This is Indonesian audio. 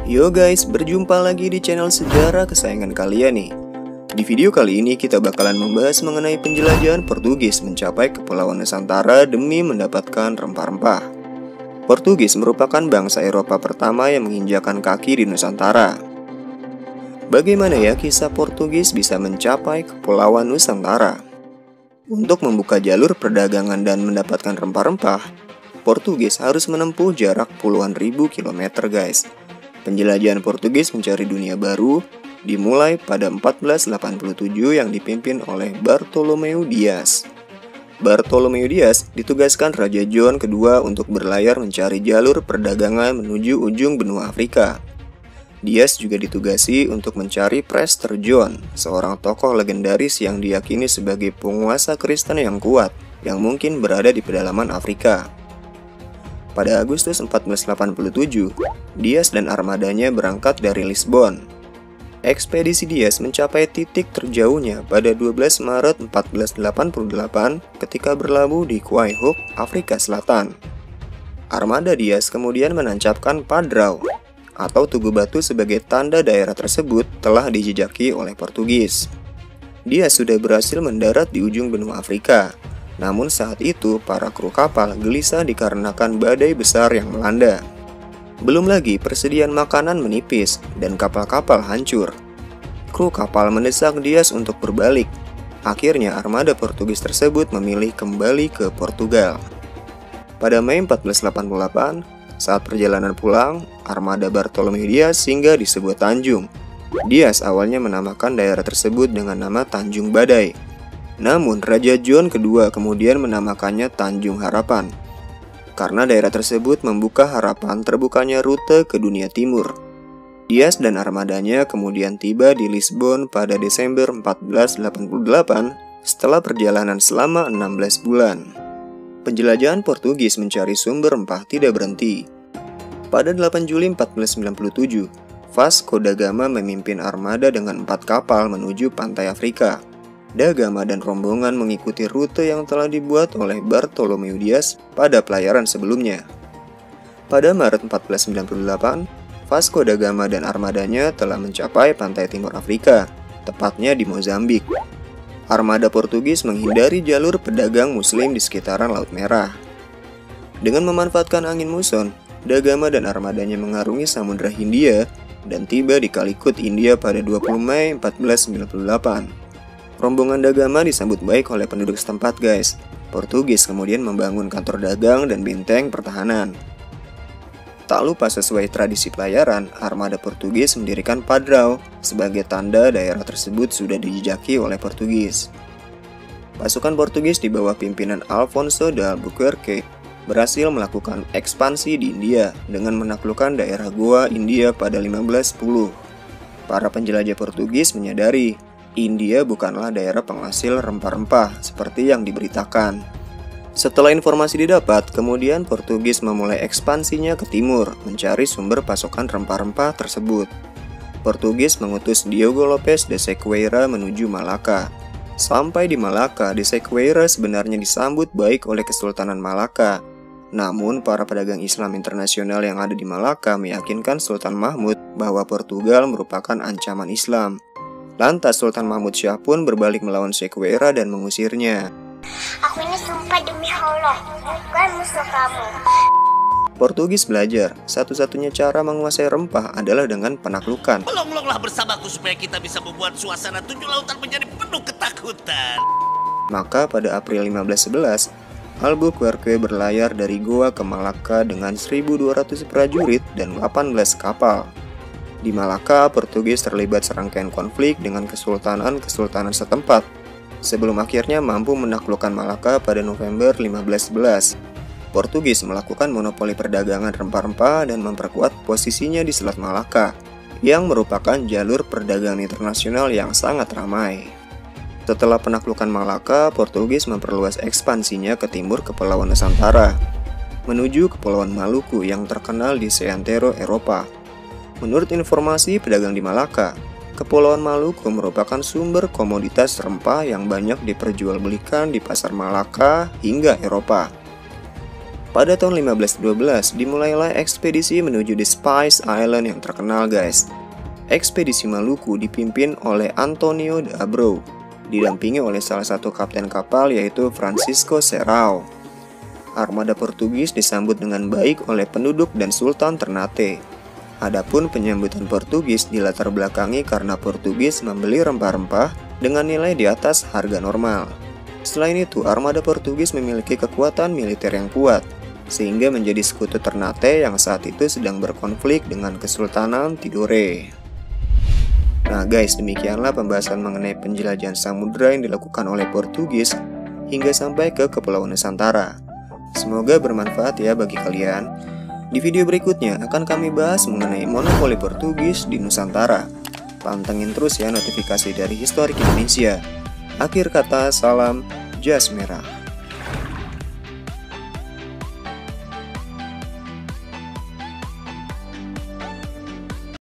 Yo guys, berjumpa lagi di channel sejarah kesayangan kalian nih. Di video kali ini kita bakalan membahas mengenai penjelajahan Portugis mencapai Kepulauan Nusantara demi mendapatkan rempah-rempah. Portugis merupakan bangsa Eropa pertama yang menginjakan kaki di Nusantara. Bagaimana ya kisah Portugis bisa mencapai Kepulauan Nusantara? Untuk membuka jalur perdagangan dan mendapatkan rempah-rempah, Portugis harus menempuh jarak puluhan ribu kilometer guys. Penjelajahan Portugis mencari dunia baru dimulai pada 1487 yang dipimpin oleh Bartolomeu Dias. Bartolomeu Dias ditugaskan Raja John kedua untuk berlayar mencari jalur perdagangan menuju ujung benua Afrika. Dias juga ditugasi untuk mencari Prester John, seorang tokoh legendaris yang diyakini sebagai penguasa Kristen yang kuat, yang mungkin berada di pedalaman Afrika. Pada Agustus 1487, Dias dan armadanya berangkat dari Lisbon. Ekspedisi Dias mencapai titik terjauhnya pada 12 Maret 1488 ketika berlabuh di Quaihok, Afrika Selatan. Armada Dias kemudian menancapkan padrau atau tugu batu sebagai tanda daerah tersebut telah dijejaki oleh Portugis. Dias sudah berhasil mendarat di ujung benua Afrika. Namun saat itu para kru kapal gelisah dikarenakan badai besar yang melanda. Belum lagi persediaan makanan menipis dan kapal-kapal hancur. Kru kapal mendesak Dias untuk berbalik. Akhirnya armada Portugis tersebut memilih kembali ke Portugal. Pada Mei 1488, saat perjalanan pulang, armada Bartolomeu Dias singgah di sebuah tanjung. Dias awalnya menamakan daerah tersebut dengan nama Tanjung Badai. Namun Raja John kedua kemudian menamakannya Tanjung Harapan, karena daerah tersebut membuka harapan terbukanya rute ke dunia timur. Dias dan armadanya kemudian tiba di Lisbon pada Desember 1488 setelah perjalanan selama 16 bulan. Penjelajahan Portugis mencari sumber rempah tidak berhenti. Pada 8 Juli 1497, Vasco da Gama memimpin armada dengan 4 kapal menuju pantai Afrika. Da Gama dan rombongan mengikuti rute yang telah dibuat oleh Bartolomeu Dias pada pelayaran sebelumnya. Pada Maret 1498, Vasco da Gama dan armadanya telah mencapai pantai timur Afrika, tepatnya di Mozambik. Armada Portugis menghindari jalur pedagang Muslim di sekitaran Laut Merah. Dengan memanfaatkan angin muson, Da Gama dan armadanya mengarungi Samudra Hindia dan tiba di Calicut, India pada 20 Mei 1498. Rombongan Da Gama disambut baik oleh penduduk setempat guys. Portugis kemudian membangun kantor dagang dan benteng pertahanan. Tak lupa sesuai tradisi pelayaran, armada Portugis mendirikan padrau sebagai tanda daerah tersebut sudah dijejaki oleh Portugis. Pasukan Portugis di bawah pimpinan Alfonso de Albuquerque berhasil melakukan ekspansi di India dengan menaklukkan daerah Goa, India pada 1510. Para penjelajah Portugis menyadari India bukanlah daerah penghasil rempah-rempah seperti yang diberitakan. Setelah informasi didapat, kemudian Portugis memulai ekspansinya ke timur, mencari sumber pasokan rempah-rempah tersebut. Portugis mengutus Diogo Lopes de Sequeira menuju Malaka. Sampai di Malaka, de Sequeira sebenarnya disambut baik oleh Kesultanan Malaka. Namun, para pedagang Islam internasional yang ada di Malaka meyakinkan Sultan Mahmud bahwa Portugal merupakan ancaman Islam. Lantas Sultan Mahmud Syah pun berbalik melawan Sequeira dan mengusirnya. Aku ini sumpah demi Allah, bukan musuh kamu. Portugis belajar, satu-satunya cara menguasai rempah adalah dengan penaklukan. Tolonglah bersamaku supaya kita bisa membuat suasana 7 lautan menjadi penuh ketakutan. Maka pada April 1511, Albuquerque berlayar dari Goa ke Malaka dengan 1.200 prajurit dan 18 kapal. Di Malaka, Portugis terlibat serangkaian konflik dengan kesultanan-kesultanan setempat, sebelum akhirnya mampu menaklukkan Malaka pada November 1511. Portugis melakukan monopoli perdagangan rempah-rempah dan memperkuat posisinya di Selat Malaka, yang merupakan jalur perdagangan internasional yang sangat ramai. Setelah penaklukan Malaka, Portugis memperluas ekspansinya ke timur Kepulauan Nusantara, menuju Kepulauan Maluku yang terkenal di seantero Eropa. Menurut informasi pedagang di Malaka, Kepulauan Maluku merupakan sumber komoditas rempah yang banyak diperjualbelikan di pasar Malaka hingga Eropa. Pada tahun 1512 dimulailah ekspedisi menuju The Spice Island yang terkenal guys. Ekspedisi Maluku dipimpin oleh Antonio de Abreu, didampingi oleh salah satu kapten kapal yaitu Francisco Serrao. Armada Portugis disambut dengan baik oleh penduduk dan Sultan Ternate. Adapun penyambutan Portugis dilatar belakangi karena Portugis membeli rempah-rempah dengan nilai di atas harga normal. Selain itu, armada Portugis memiliki kekuatan militer yang kuat, sehingga menjadi sekutu Ternate yang saat itu sedang berkonflik dengan Kesultanan Tidore. Nah guys, demikianlah pembahasan mengenai penjelajahan samudera yang dilakukan oleh Portugis hingga sampai ke Kepulauan Nusantara. Semoga bermanfaat ya bagi kalian. Di video berikutnya akan kami bahas mengenai monopoli Portugis di Nusantara. Pantengin terus ya notifikasi dari Historik Indonesia. Akhir kata, salam jas merah.